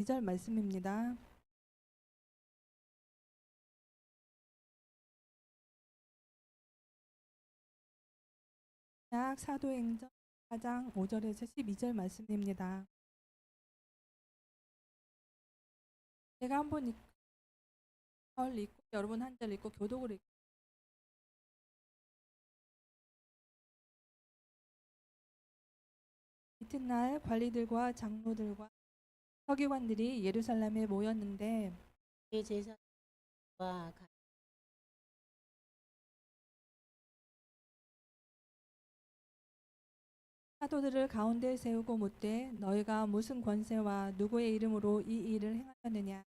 2절 말씀입니다. 약 사도행전 4장 5절에서 12절 말씀입니다. 제가 한번 읽고 여러분 한 절 읽고 교독을 읽고 이튿날 관리들과 장로들과 서기관들이 예루살렘에 모였는데 제사와 사도들을 가운데 세우고 묻되 너희가 무슨 권세와 누구의 이름으로 이 일을 행하였느냐.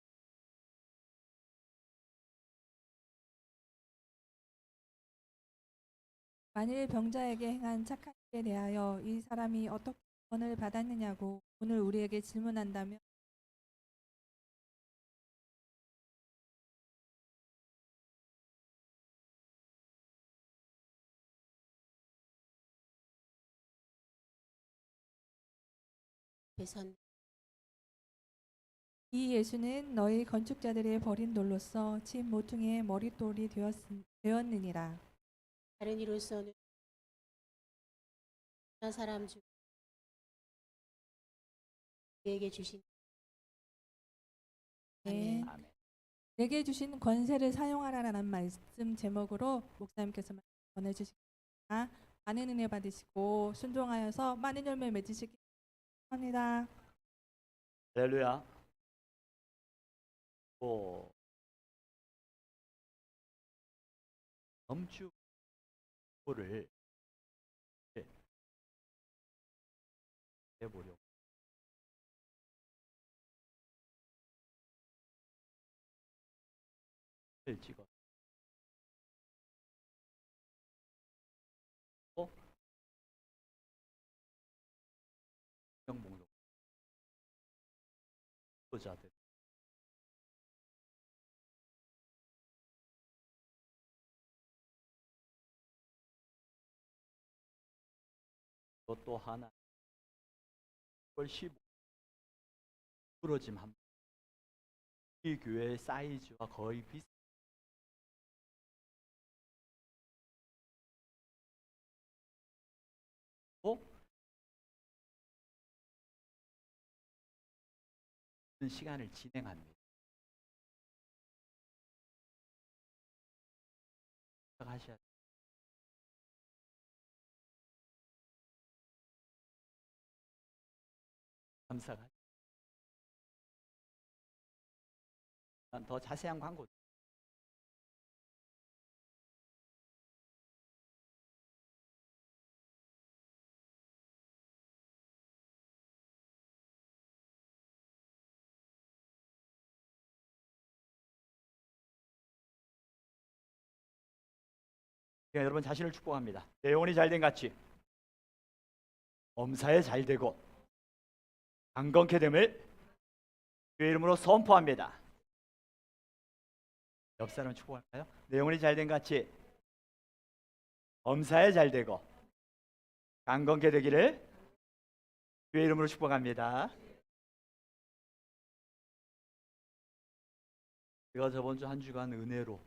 만일 병자에게 행한 착한 일에 대하여 이 사람이 어떻게 구원을 받았느냐고 오늘 우리에게 질문한다면 배선 이 예수는 너희 건축자들의 버린 돌로서 친 모퉁이의 머릿돌이 되었느니라. 다른 이로서는 한 사람 중 우리에게 주신 네. 아멘. 내게 주신 권세를 사용하라라는 말씀 제목으로 목사님께서 전해주십니다. 많은 은혜 받으시고 순종하여서 많은 열매 맺으시기 바랍니다. 할렐루야. 또 범주를 해보려고 찍어. 성경 목록자들 또 하나 10월 15 부러짐 이 교회의 사이즈와 거의 비슷. 시간을 진행합니다. 하셔야 감사가 더 자세한 광고 네, 여러분 자신을 축복합니다. 내 영혼이 잘된 같이 엄사에 잘되고 강건케 됨을 주의 이름으로 선포합니다. 옆 사람 축복할까요? 내 영혼이 잘된 같이 엄사에 잘되고 강건케 되기를 주의 이름으로 축복합니다. 제가 저번 주 한 주간 은혜로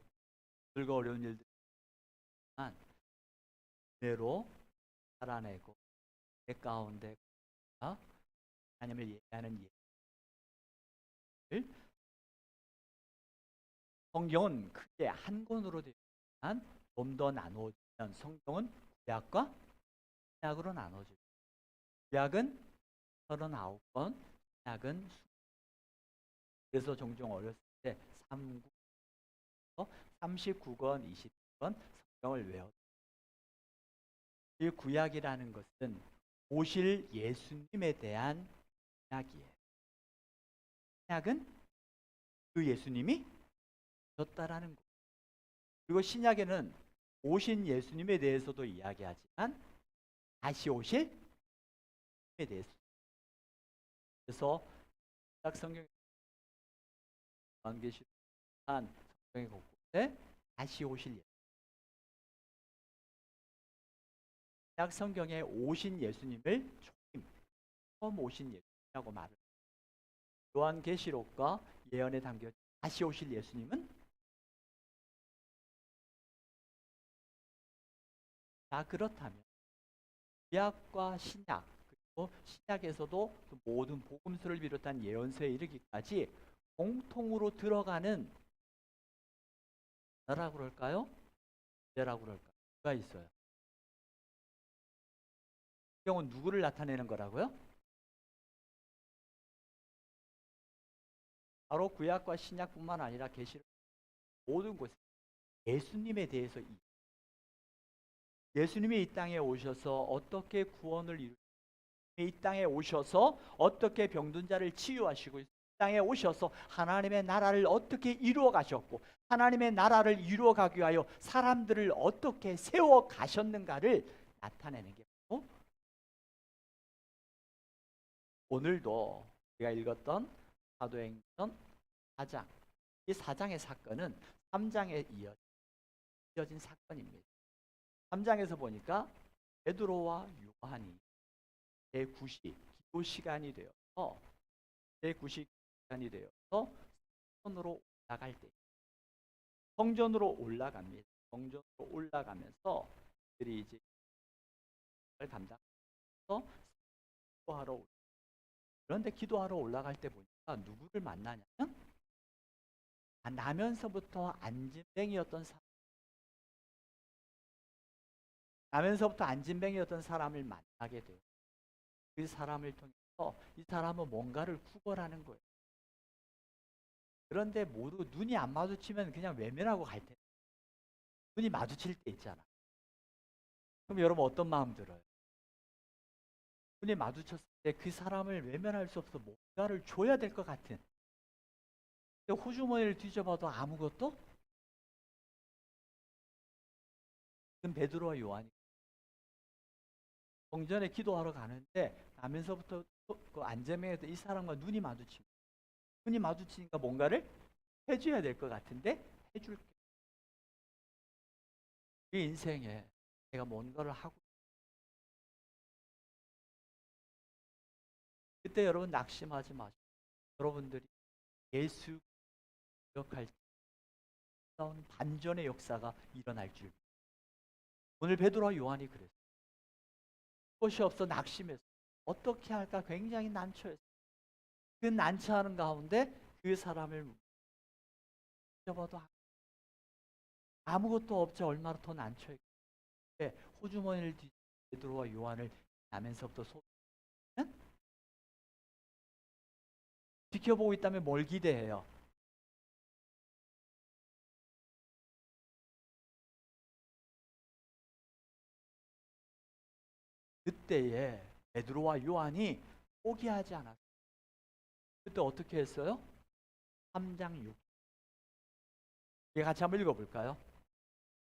힘들고 어려운 일들만 은혜로 살아내고 내 가운데 하나님을 예배하는 예를 성경은 크게 한 권으로 되지만 좀 더 나누어지면 성경은 구약과 신약으로 나눠집니다. 구약은 39권, 신약은 20권. 그래서 종종 어렸을 때 39권, 20권 성경을 외웠어요. 이 구약이라는 것은 오실 예수님에 대한 이야기예요. 신약은 그 예수님이 오셨다라는 것. 그리고 신약에는 오신 예수님에 대해서도 이야기하지만 다시 오실 예수님에 대해서. 그래서 딱 성경에 요한계시록한 성경의 곳곳에 다시 오실 예수님. 신약 성경에 오신 예수님을 처음 오신 예수님이라고 말을. 요한계시록과 예언에 담겨 다시 오실 예수님은 자, 그렇다면 구약과 신약 그리고 신약에서도 그 모든 복음서를 비롯한 예언서에 이르기까지 공통으로 들어가는 뭐라고 그럴까요? 뭐라고 그럴까요? 누가 있어요? 이 경우는 누구를 나타내는 거라고요? 바로 구약과 신약뿐만 아니라 계시록 모든 곳에 예수님에 대해서 예수님이 이 땅에 오셔서 어떻게 구원을 이루시고 이 땅에 오셔서 어떻게 병든 자를 치유하시고 이 땅에 오셔서 하나님의 나라를 어떻게 이루어 가셨고 하나님의 나라를 이루어 가기 위하여 사람들을 어떻게 세워 가셨는가를 나타내는 게 바로 오늘도 우리가 읽었던 사도행전 4장 이 4장의 사건은 3장에 이어진 사건입니다. 3장에서 보니까 베드로와 요한이 제9시 기도 시간이 되어서 제9시 시간이 되어서 성전으로 올라갈 때 성전으로 올라갑니다. 성전으로 올라가면서 그들이 이제 감당해서 기도하러 올라. 그런데 기도하러 올라갈 때 보니까 누구를 만나냐면 나면서부터 안진뱅이였던 사람. 나면서부터 안진뱅이였던 사람을 만나게 돼요. 그 사람을 통해서 이 사람은 뭔가를 구걸하는 거예요. 그런데 모두 눈이 안 마주치면 그냥 외면하고 갈 텐데 눈이 마주칠 때 있잖아. 그럼 여러분 어떤 마음 들어요? 눈이 마주쳤을 때 그 사람을 외면할 수 없어 뭔가를 줘야 될 것 같은. 근데 호주머니를 뒤져봐도 아무것도? 그럼 베드로와 요한이 성전에 기도하러 가는데 나면서부터 그 안전뱅이였던 이 사람과 눈이 마주치니까 뭔가를 해줘야 될 것 같은데 해줄게. 이 인생에 내가 뭔가를 하고 그때 여러분 낙심하지 마시고 여러분들이 예수 기억할 때 반전의 역사가 일어날 줄. 오늘 베드로와 요한이 그랬어요. 것이 없어 낙심해서 어떻게 할까 굉장히 난처했어요. 그 난처하는 가운데 그 사람을 잊어봐도 아무것도 없지 얼마나 더 난처했는데 호주머니를 뒤집어 베드로와 요한을 나면서부터 지켜보고 있다면 뭘 기대해요? 그때에 베드로와 요한이 포기하지 않았어요. 그때 어떻게 했어요? 3장 6절. 같이 한번 읽어볼까요?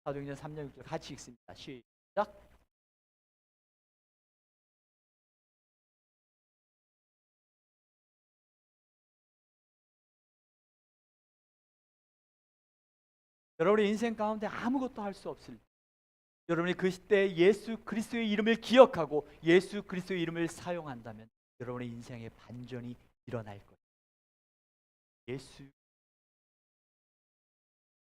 사도행전 3장 6절 같이 읽습니다. 시작. 여러분의 인생 가운데 아무것도 할 수 없을 때 여러분이 그 시대 예수 그리스도의 이름을 기억하고 예수 그리스도의 이름을 사용한다면 여러분의 인생에 반전이 일어날 거예요. 예수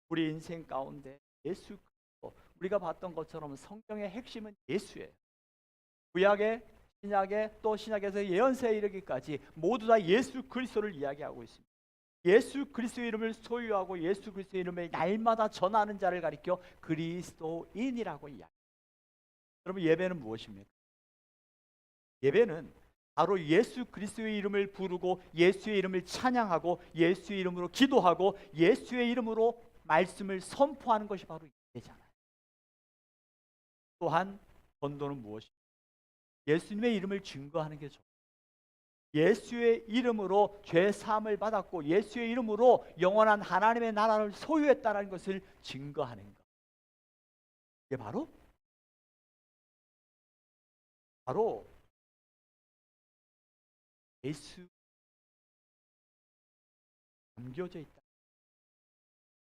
우리 인생 가운데 예수 그리스도 우리가 봤던 것처럼 성경의 핵심은 예수예요. 구약의 신약의 또 신약에서 예언서에 이르기까지 모두 다 예수 그리스도를 이야기하고 있습니다. 예수 그리스도의 이름을 소유하고 예수 그리스도의 이름을 날마다 전하는 자를 가리켜 그리스도인이라고 이야기합니다. 여러분 예배는 무엇입니까? 예배는 바로 예수 그리스도의 이름을 부르고 예수의 이름을 찬양하고 예수의 이름으로 기도하고 예수의 이름으로 말씀을 선포하는 것이 바로 예배잖아요. 또한 전도는 무엇입니까? 예수님의 이름을 증거하는 게 좋아요. 예수의 이름으로 죄 사함을 받았고 예수의 이름으로 영원한 하나님의 나라를 소유했다는 것을 증거하는 것. 이게 바로 예수 담겨져 있다.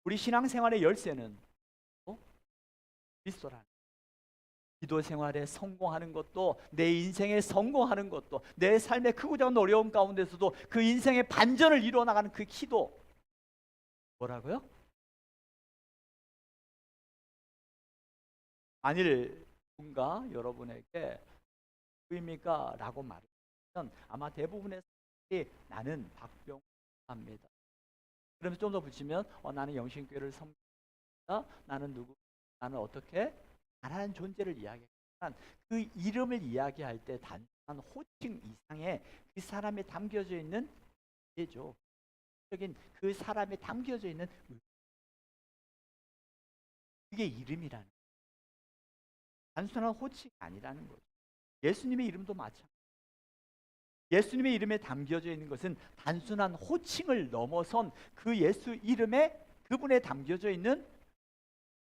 우리 신앙생활의 열쇠는 그리스도라는 기도 생활에 성공하는 것도, 내 인생에 성공하는 것도, 내 삶의 크고 작은 어려움 가운데서도 그 인생의 반전을 이루어 나가는 그 기도, 뭐라고요? 만일 누군가 여러분에게 누구입니까? 라고 말하면 아마 대부분의 사람들이 나는 박병호입니다. 그러면 좀 더 붙이면 나는 영신교회를 섬깁니다. 나는 누구? 나는 어떻게? 나라는 존재를 이야기하지만 그 이름을 이야기할 때 단순한 호칭 이상의 그 사람에 담겨져 있는 예죠. 그 사람에 담겨져 있는 그게 이름이라는 거예요. 단순한 호칭이 아니라는 거죠. 예수님의 이름도 마찬가지예요. 예수님의 이름에 담겨져 있는 것은 단순한 호칭을 넘어선 그 예수 이름에 그분에 담겨져 있는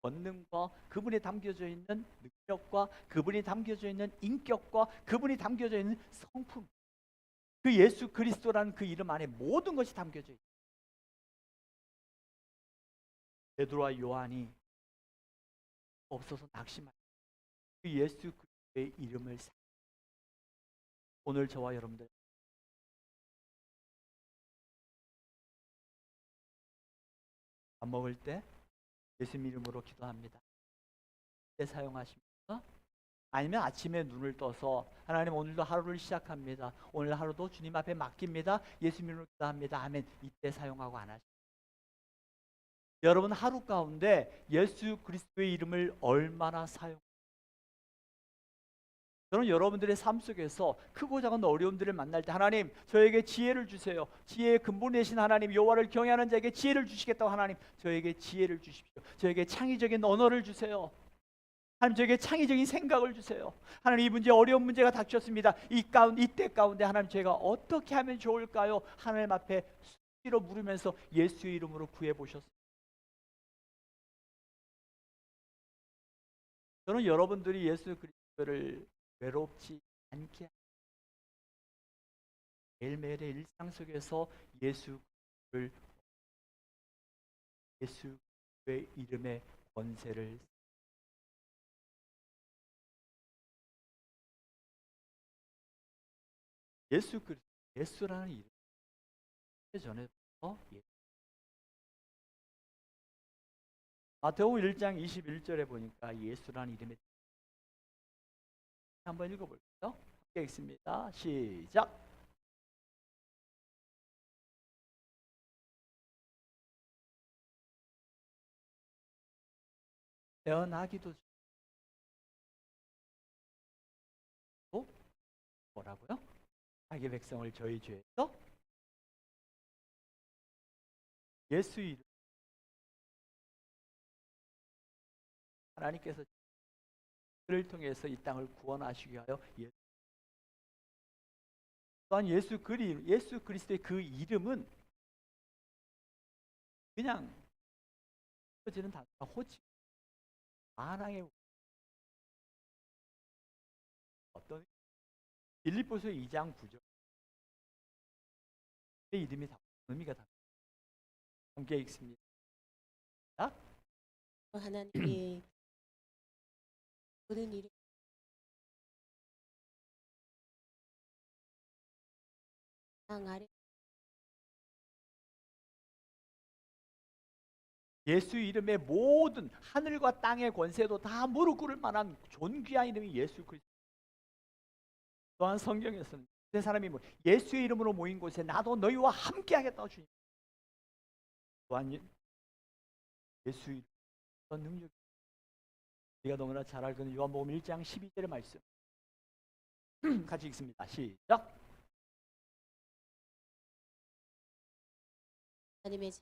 권능과 그분에 담겨져 있는 능력과 그분이 담겨져 있는 인격과 그분이 담겨져 있는 성품, 그 예수 그리스도라는 그 이름 안에 모든 것이 담겨져 있어요. 베드로와 요한이 없어서 낙심한 그 예수 그리스도의 이름을 오늘 저와 여러분들 밥 먹을 때 예수님 이름으로 기도합니다. 때 사용하십니까? 아니면 아침에 눈을 떠서 하나님 오늘도 하루를 시작합니다. 오늘 하루도 주님 앞에 맡깁니다. 예수님 이름으로 기도합니다. 아멘. 이때 사용하고 안 하십니까? 여러분 하루 가운데 예수 그리스도의 이름을 얼마나 사용? 저는 여러분들의 삶 속에서 크고 작은 어려움들을 만날 때 하나님 저에게 지혜를 주세요. 지혜의 근본 되신 하나님 여호와를 경외하는 자에게 지혜를 주시겠다고 하나님 저에게 지혜를 주십시오. 저에게 창의적인 언어를 주세요. 하나님 저에게 창의적인 생각을 주세요. 하나님 이 문제 어려운 문제가 닥쳤습니다. 이때 가운데 하나님 제가 어떻게 하면 좋을까요? 하나님 앞에 수시로 물으면서 예수의 이름으로 구해 보셨습니다. 저는 여러분들이 예수 그리스도를 외롭지 않게 매일매일의 일상 속에서 예수의 이름의 권세를 예수라는 이름 전에부터 마태복음 1장 21절에 보니까 예수라는 이름의 한번 읽어볼까요? 함께 읽습니다. 시작. 태어나기도 전에 뭐라고요? 자기 백성을 저희 죄에서 예수 이름 하나님께서 그를 통해서 이 땅을 구원하시기 위하여 또한 예수 그리스도의 그 이름은 그냥 지는 단순한 호칭 만왕의 어떤 빌립보서 2장 9절 이름이 다 의미가 다 함께 읽습니다. 하나님의 모든 이름 땅 아래 예수 이름의 모든 하늘과 땅의 권세도 다 무릎 꿇을 만한 존귀한 이름이 예수 그리스도. 또한 성경에서는 세 사람이 예수의 이름으로 모인 곳에 나도 너희와 함께 하겠다고 주님. 또한 예수 이름 어떤 능력 우리가 너무나 잘 알고 요한복음 1장 12절의 말씀 같이 읽습니다. 시작. 하나님의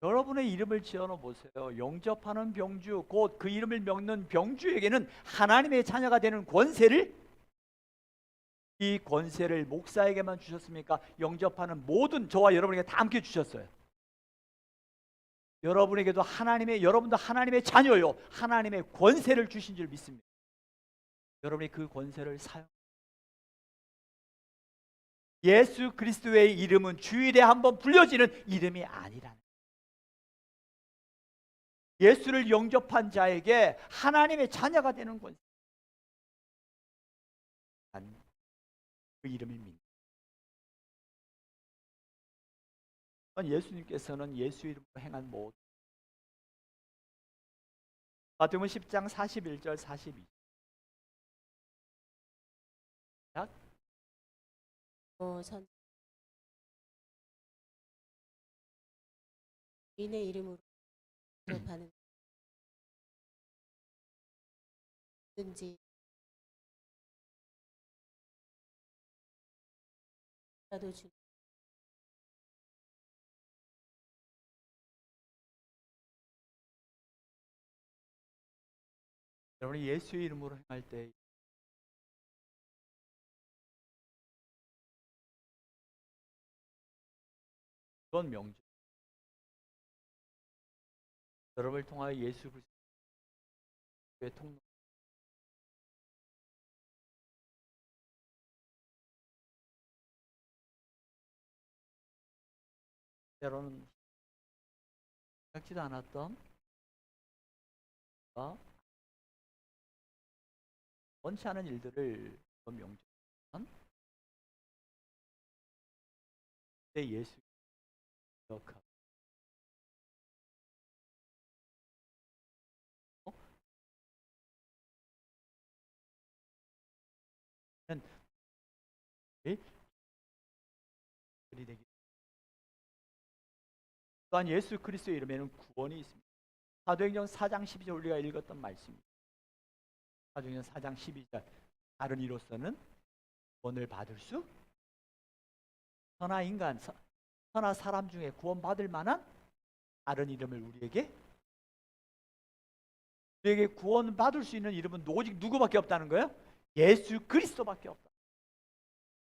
여러분의 이름을 지어놓어 보세요. 영접하는 병주 곧 그 이름을 먹는 병주에게는 하나님의 자녀가 되는 권세를 이 권세를 목사에게만 주셨습니까? 영접하는 모든 저와 여러분에게 다 함께 주셨어요. 여러분에게도 여러분도 하나님의 자녀요. 하나님의 권세를 주신 줄 믿습니다. 여러분이 그 권세를 예수 그리스도의 이름은 주일에 한번 불려지는 이름이 아니라는 예수를 영접한 자에게 하나님의 자녀가 되는 권세. 그 이름입니다. 예수님께서는 예수 이름으로 행한 모든 마태복음 10장 41절 42절 선 주인의 이름으로 대접하는 든지 라도 주 여러분이 예수의 이름으로 행할 때 그건 명절. 여러분을 통하여 예수 그리스도의 통로 때로는 생각지도 않았던 원치 않은 일들을 명절 때 예수 기억하고 되기. 또한 예수 그리스도의 이름에는 구원이 있습니다. 사도행전 4장 12절 우리가 읽었던 말씀입니다. 사도행전 4장 12절 다른 이로서는 구원을 받을 수 선한 인간, 선한 사람 중에 구원받을 만한 다른 이름을 우리에게 구원받을 수 있는 이름은 오직 누구밖에 없다는 거예요? 예수 그리스도밖에 없다.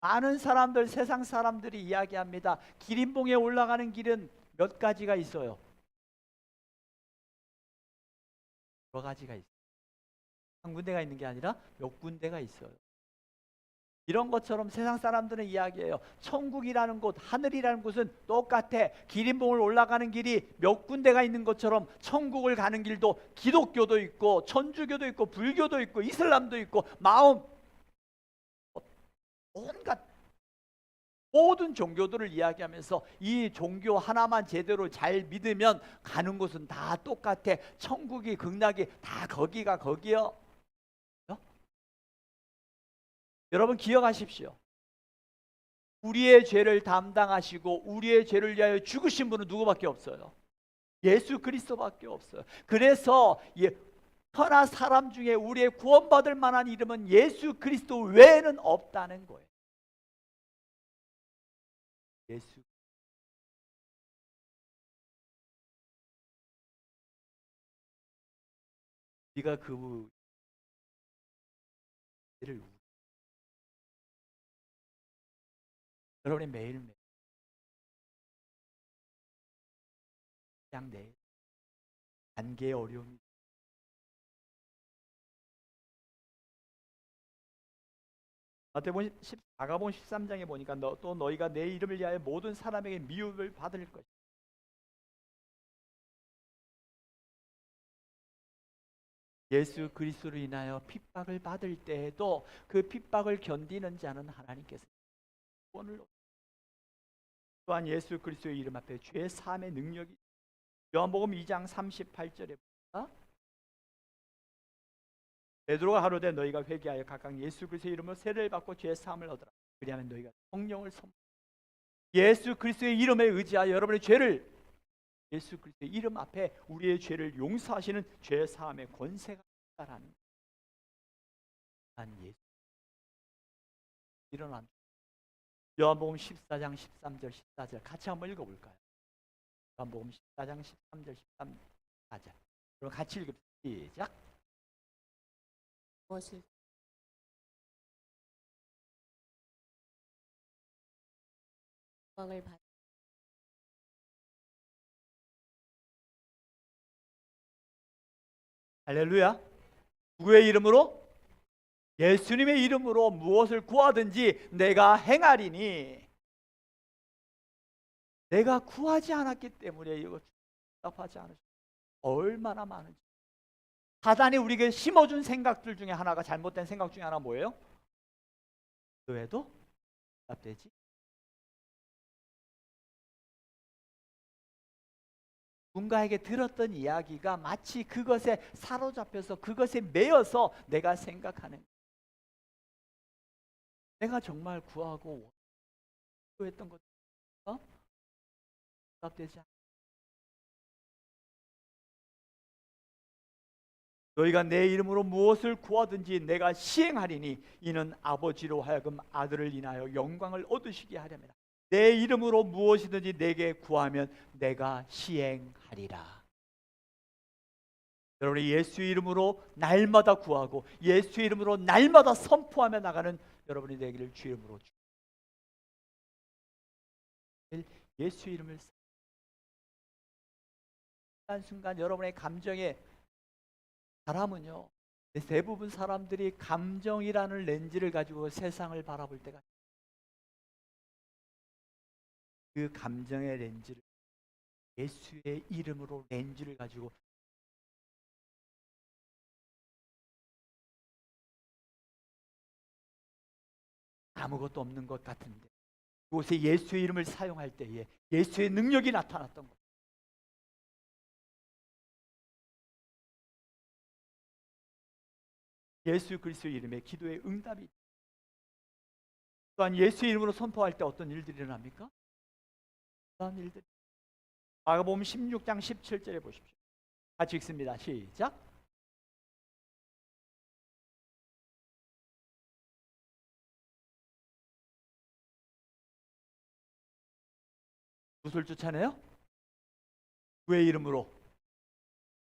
많은 사람들, 세상 사람들이 이야기합니다. 기린봉에 올라가는 길은 몇 가지가 있어요? 여러 가지가 있어요. 한 군데가 있는 게 아니라 몇 군데가 있어요. 이런 것처럼 세상 사람들은 이야기해요. 천국이라는 곳, 하늘이라는 곳은 똑같아. 기린봉을 올라가는 길이 몇 군데가 있는 것처럼 천국을 가는 길도 기독교도 있고 천주교도 있고 불교도 있고 이슬람도 있고 온갖 모든 종교들을 이야기하면서 이 종교 하나만 제대로 잘 믿으면 가는 곳은 다 똑같아. 천국이 극락이 다 거기가 거기요. 여러분 기억하십시오. 우리의 죄를 담당하시고 우리의 죄를 위하여 죽으신 분은 누구밖에 없어요? 예수 그리스도밖에 없어요. 그래서 천하 사람 중에 우리의 구원받을 만한 이름은 예수 그리스도 외에는 없다는 거예요. 예수. 우리가 그 일을 여러분이 매일매일 그냥 내 관계의 어려움이 마태복음 14가본 13장에 보니까 또 너희가 내 이름을 위하여 모든 사람에게 미움을 받을 것이다. 예수 그리스도로 인하여 핍박을 받을 때에도 그 핍박을 견디는 자는 하나님께서 구원을 또한 예수 그리스도의 이름 앞에 죄 사함의 능력이 요한복음 2장 38절에 보니까 베드로가 가로되 너희가 회개하여 각각 예수 그리스도의 이름으로 세례를 받고 죄 사함을 얻으라. 그리하면 너희가 성령을 예수 그리스도의 이름에 의지하여 여러분의 죄를 예수 그리스도의 이름 앞에 우리의 죄를 용서하시는 죄 사함의 권세가 있다라는 예수 일어난 요한복음 14장 13절 14절 같이 한번 읽어볼까요? 요한복음 14장 13절 14절 그럼 같이 읽읍시다. 시작. 무엇을 영광을 받 할렐루야. 누구의 이름으로? 예수님의 이름으로 무엇을 구하든지 내가 행하리니 내가 구하지 않았기 때문에 이거 답하지 않으셨어요. 얼마나 많은지. 사단이 우리에게 심어준 생각들 중에 하나가, 잘못된 생각 중에 하나 뭐예요? 기도해도 답되지. 누군가에게 들었던 이야기가 마치 그것에 사로잡혀서 그것에 매여서 내가 생각하는, 내가 정말 구하고 기도했던 것 답되지 않아. 너희가 내 이름으로 무엇을 구하든지 내가 시행하리니 이는 아버지로 하여금 아들을 인하여 영광을 얻으시게 하려니라. 내 이름으로 무엇이든지 내게 구하면 내가 시행하리라. 여러분이 예수의 이름으로 날마다 구하고 예수의 이름으로 날마다 선포하며 나가는 여러분이 되기를 주 이름으로 예수의 이름을 순간 여러분의 감정에, 사람은요, 대부분 사람들이 감정이라는 렌즈를 가지고 세상을 바라볼 때가, 그 감정의 렌즈를 예수의 이름으로 렌즈를 가지고 아무것도 없는 것 같은데 그곳에 예수의 이름을 사용할 때에 예수의 능력이 나타났던 것. 예수 그리스도의 이름에 기도의 응답이. 또한 예수의 이름으로 선포할 때 어떤 일들이 일어납니까? 어떤 일들이. 마가복음 16장 17절에 보십시오. 같이 읽습니다. 시작. 무엇을 쫓아내요? 그의 이름으로.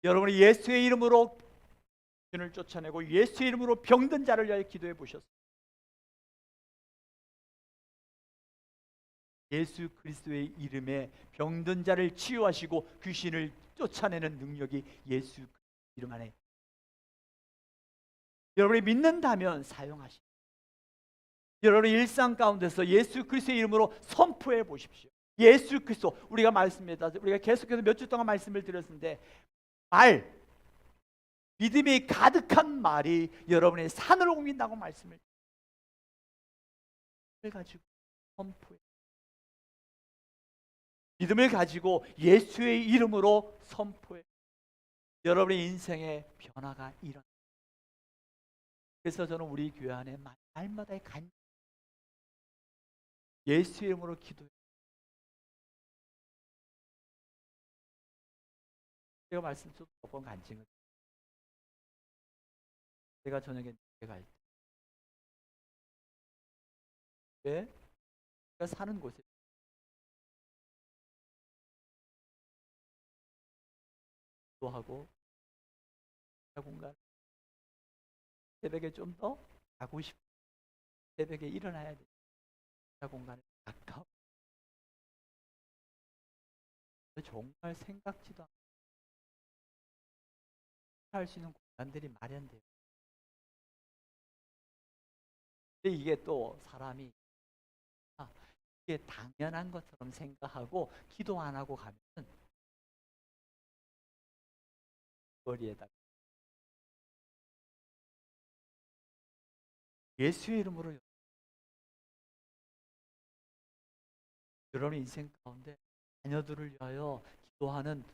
여러분이 예수의 이름으로 귀신을 쫓아내고 예수의 이름으로 병든 자를 위하여 기도해 보셨어요. 예수 그리스도의 이름에 병든 자를 치유하시고 귀신을 쫓아내는 능력이 예수 이름 안에. 여러분이 믿는다면 사용하십시오. 여러분의 일상 가운데서 예수 그리스도의 이름으로 선포해 보십시오. 예수 그리스도, 우리가 말씀입니다. 우리가 계속해서 몇 주 동안 말씀을 드렸는데, 믿음이 가득한 말이 여러분의 산을 옮긴다고 말씀을 가지고 선포해. 믿음을 가지고 예수의 이름으로 선포해. 여러분의 인생에 변화가 일어나. 그래서 저는 우리 교회 안에 날마다의 예수의 이름으로 기도해. 제가 말씀드린 몇 번 간증을, 제가 저녁에 갈 때, 왜? 제가 사는 곳에 기도하고 공간, 새벽에 좀 더 가고 싶고 새벽에 일어나야 돼. 공간에 가까워. 정말 생각지도 않고 할 수 있는 공간들이 마련돼요. 근데 이게 또 사람이 이게 당연한 것처럼 생각하고 기도 안 하고 가면 거리에다가 예수의 이름으로 여러분의 인생 가운데 자녀들을 위하여 기도하는,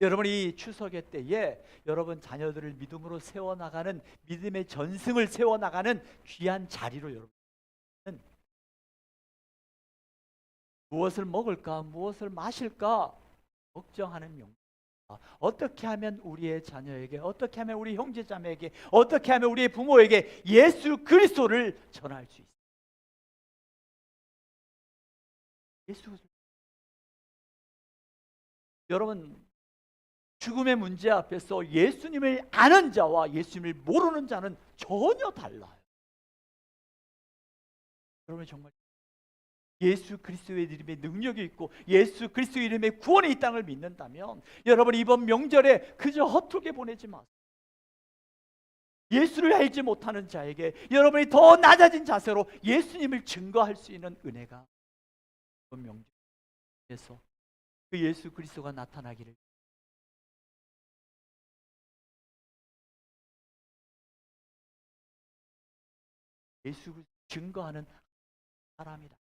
여러분이 추석의 때에 여러분 자녀들을 믿음으로 세워나가는, 믿음의 전승을 세워나가는 귀한 자리로 여러분, 무엇을 먹을까, 무엇을 마실까 걱정하는 명, 어떻게 하면 우리의 자녀에게, 어떻게 하면 우리 형제자매에게, 어떻게 하면 우리의 부모에게 예수 그리스도를 전할 수 있어요. 예수. 여러분, 죽음의 문제 앞에서 예수님을 아는 자와 예수님을 모르는 자는 전혀 달라요. 여러분, 정말 예수 그리스도의 이름에 능력이 있고 예수 그리스도의 이름에 구원이 이 땅을 믿는다면 여러분 이번 명절에 그저 헛되게 보내지 마세요. 예수를 알지 못하는 자에게 여러분이 더 낮아진 자세로 예수님을 증거할 수 있는 은혜가 명절에서 그 예수 그리스도가 나타나기를 예수 그리스도 증거하는 사람이다.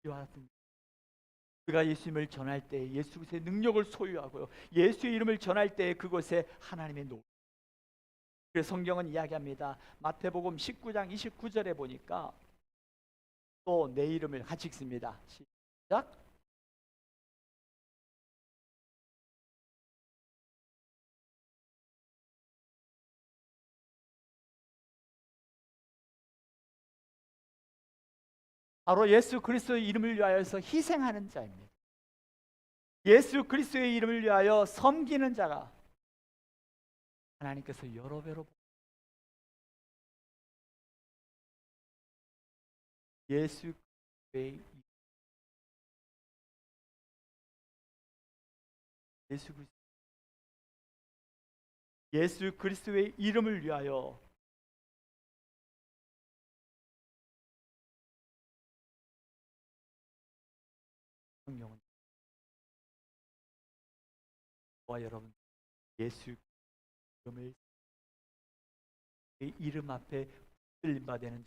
이와 같은 그가 예수님을 전할 때 예수 그리스도의 능력을 소유하고요. 예수의 이름을 전할 때 그곳에 하나님의 노. 그래서 성경은 이야기합니다. 마태복음 19장 29절에 보니까 또 내 이름을 같이 읽습니다. 시작. 바로 예수 그리스도의 이름을 위하여서 희생하는 자입니다. 예수 그리스도의 이름을 위하여 섬기는 자가 하나님께서 여러 배로 예수 그리스도의 예수 그리스도의 이름을 위하여 성령은 저와 여러분 예수 이름을 이름 앞에 붙들림 받는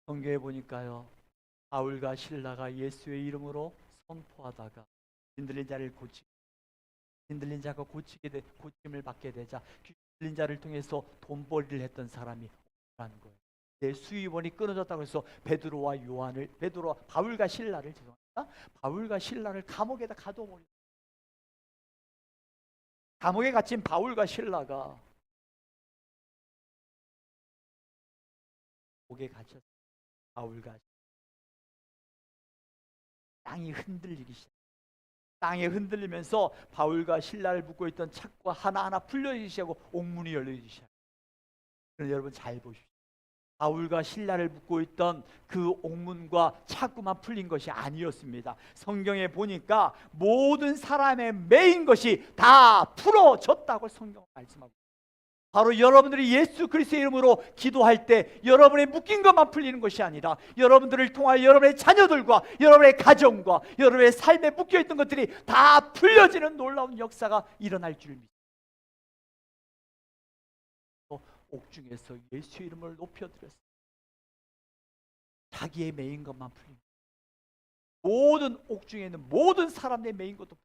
성경에 보니까요. 바울과 실라가 예수의 이름으로 선포하다가 흔들린 자를 고치고 흔들린 자가 고침을 받게 되자 흔들린 자를 통해서 돈벌이를 했던 사람이 오라는 거예요. 내 수입원이 끊어졌다고 해서 바울과 실라를 바울과 실라를 감옥에다 가둬버려. 감옥에 갇힌 바울과 실라가 목에 갇혔어요. 바울과 땅이 흔들리기 시작. 땅에 흔들리면서 바울과 신라를 묶고 있던 착과 하나하나 풀려지기 시작하고 옥문이 열리기 시작. 그런데 여러분 잘 보십시오. 바울과 신라를 묶고 있던 그 옥문과 착구만 풀린 것이 아니었습니다. 성경에 보니까 모든 사람의 매인 것이 다 풀어졌다고 성경은 말씀하고 바로 여러분들이 예수 그리스도의 이름으로 기도할 때 여러분의 묶인 것만 풀리는 것이 아니라 여러분들을 통하여 여러분의 자녀들과 여러분의 가정과 여러분의 삶에 묶여있던 것들이 다 풀려지는 놀라운 역사가 일어날 줄 믿습니다. 옥중에서 예수의 이름을 높여드렸습니다. 자기의 매인 것만 풀립니다. 모든 옥중에 있는 모든 사람의 매인 것도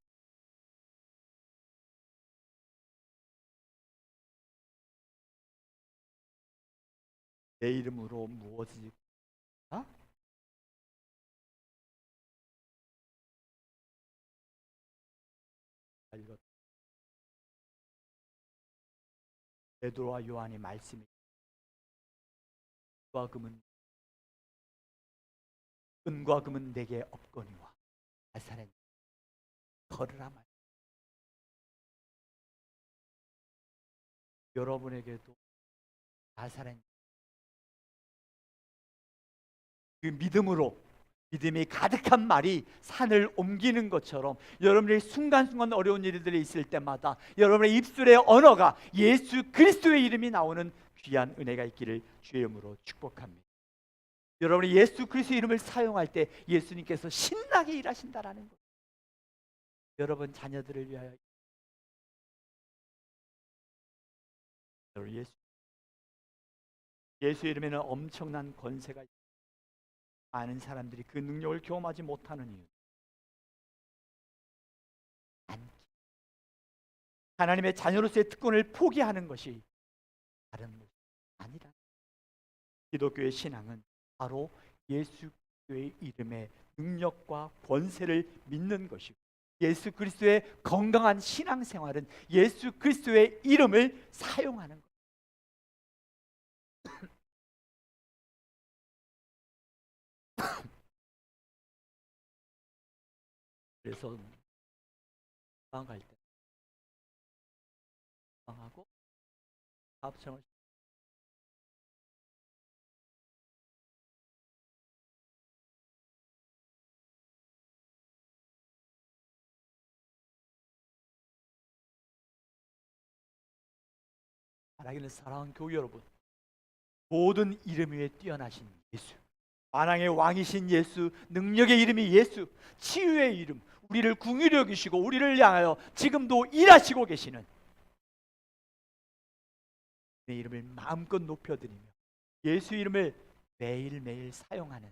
내 이름으로 무엇이지? 베드로와 요한이 말씀이 은과 금은 내게 없거니와 나사렛 걸으라 말. 여러분에게도 나사렛 그 믿음이 가득한 말이 산을 옮기는 것처럼 여러분의 순간순간 어려운 일들이 있을 때마다 여러분의 입술의 언어가 예수 그리스도의 이름이 나오는 귀한 은혜가 있기를 주의 이름으로 축복합니다. 여러분이 예수 그리스도의 이름을 사용할 때 예수님께서 신나게 일하신다라는 것. 여러분 자녀들을 위하여 예수 이름에는 엄청난 권세가 있습니다. 많은 사람들이 그 능력을 경험하지 못하는 이유 하나님의 자녀로서의 특권을 포기하는 것이 다른 것이 아니다. 기독교의 신앙은 바로 예수 그리스도의 이름의 능력과 권세를 믿는 것이고 예수 그리스도의 건강한 신앙생활은 예수 그리스도의 이름을 사용하는 것. 그래서 갈 때 하고 사업청을 말하기를 사랑하는 교회 여러분, 모든 이름 위에 뛰어나신 예수, 만왕의 왕이신 예수, 능력의 이름이 예수, 치유의 이름, 우리를 긍휼히 여기시고 우리를 향하여 지금도 일하시고 계시는 내 이름을 마음껏 높여드리며 예수 이름을 매일매일 사용하는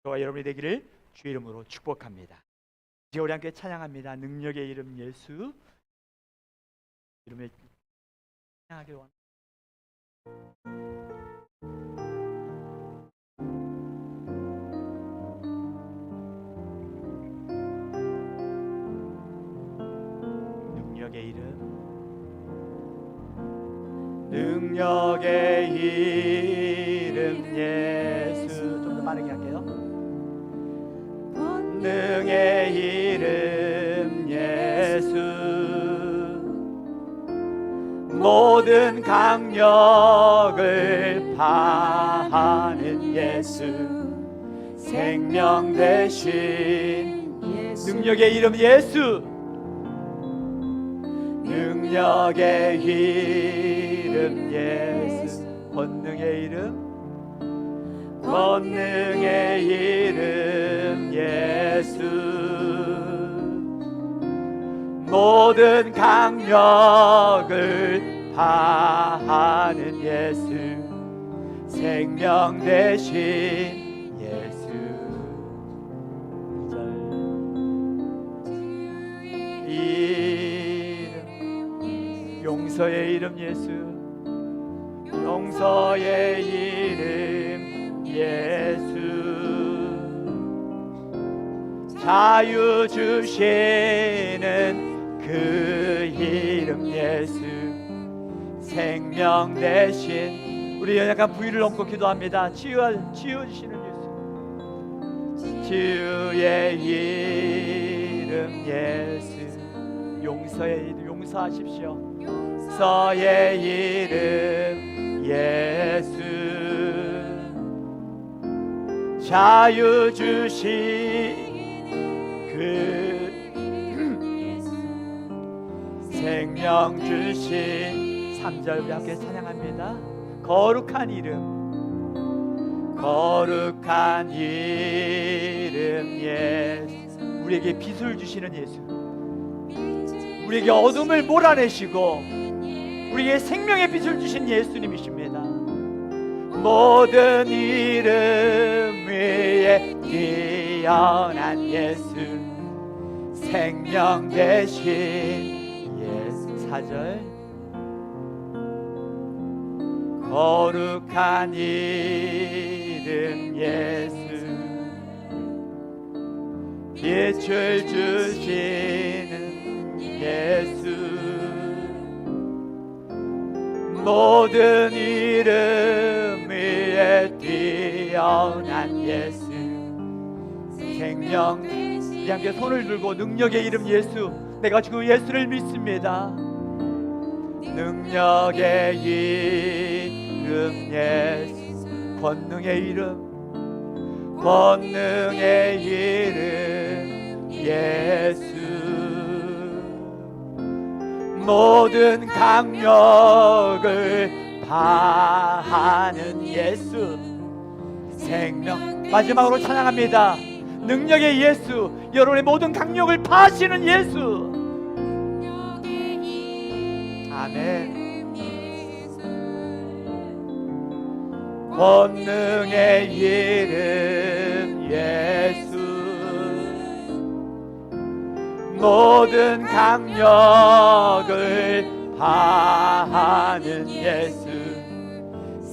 저와 여러분이 되기를 주의 이름으로 축복합니다. 이제 우리 함께 찬양합니다. 능력의 이름 예수 이름을 찬양하길 원합니다. 능력의 이름, 능력의 이름 예수. 좀 더 빠르게 할게요. 권능의 이름 예수, 모든 강력을 파하는 예수, 생명 대신 능력의 이름 예수, 능력의 이름 예수, 권능의 이름, 권능의 이름 예수, 모든 강력을 파하는 예수, 생명 대신 예수. 이름, 용서의 이름 예수, 용서의 이름 예수, 자유 주시는 그 이름 예수, 생명 대신. 우리 연약한 부위를 얹고 기도합니다. 치유주시는 예수, 치유의 이름 예수, 용서의 이름, 용서하십시오. 용서의 이름 예수, 자유 주신 그 생명 주신 3절 우리 함께 찬양합니다. 거룩한 이름, 거룩한 이름 예수, 우리에게 빛을 주시는 예수, 우리에게 어둠을 몰아내시고 우리에게 생명의 빛을 주신 예수님이십니다. 모든 이름 위에 뛰어난 예수, 생명 대신 4절 거룩한 이름 예수, 빛을 주시는 예수, 모든 이름 위에 뛰어난 예수, 생명. 우리 함께 손을 들고 능력의 이름 예수, 내가 그 예수를 믿습니다. 능력의 이름 예수, 권능의 이름, 권능의 이름 예수, 모든 강력을 파하는 예수, 생명. 마지막으로 찬양합니다. 능력의 예수, 여러분의 모든 강력을 파하시는 예수. 아멘. 권능의 이름 예수, 모든 강력을 파하는 예수,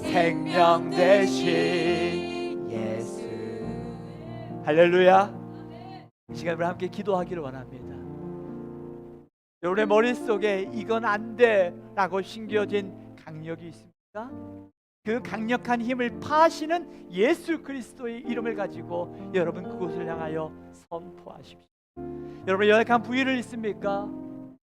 생명 대신 예수. 할렐루야. 이 시간 우리 함께 기도하기를 원합니다. 여러분의 머릿속에 이건 안 돼 라고 심겨진 강력이 있습니까? 그 강력한 힘을 파하시는 예수 그리스도의 이름을 가지고 여러분 그곳을 향하여 선포하십시오. 여러분의 연약한 부위를 있습니까?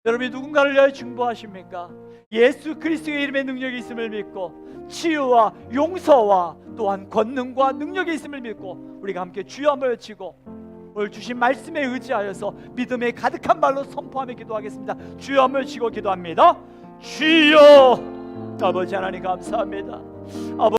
여러분이 누군가를 위하여 중보하십니까? 예수 그리스도의 이름의 능력이 있음을 믿고 치유와 용서와 또한 권능과 능력이 있음을 믿고 우리가 함께 주여 한번 외치고 오늘 주신 말씀에 의지하여서 믿음에 가득한 말로 선포하며 기도하겠습니다. 주여 한번 외치고 기도합니다. 주여, 아버지 하나님 감사합니다.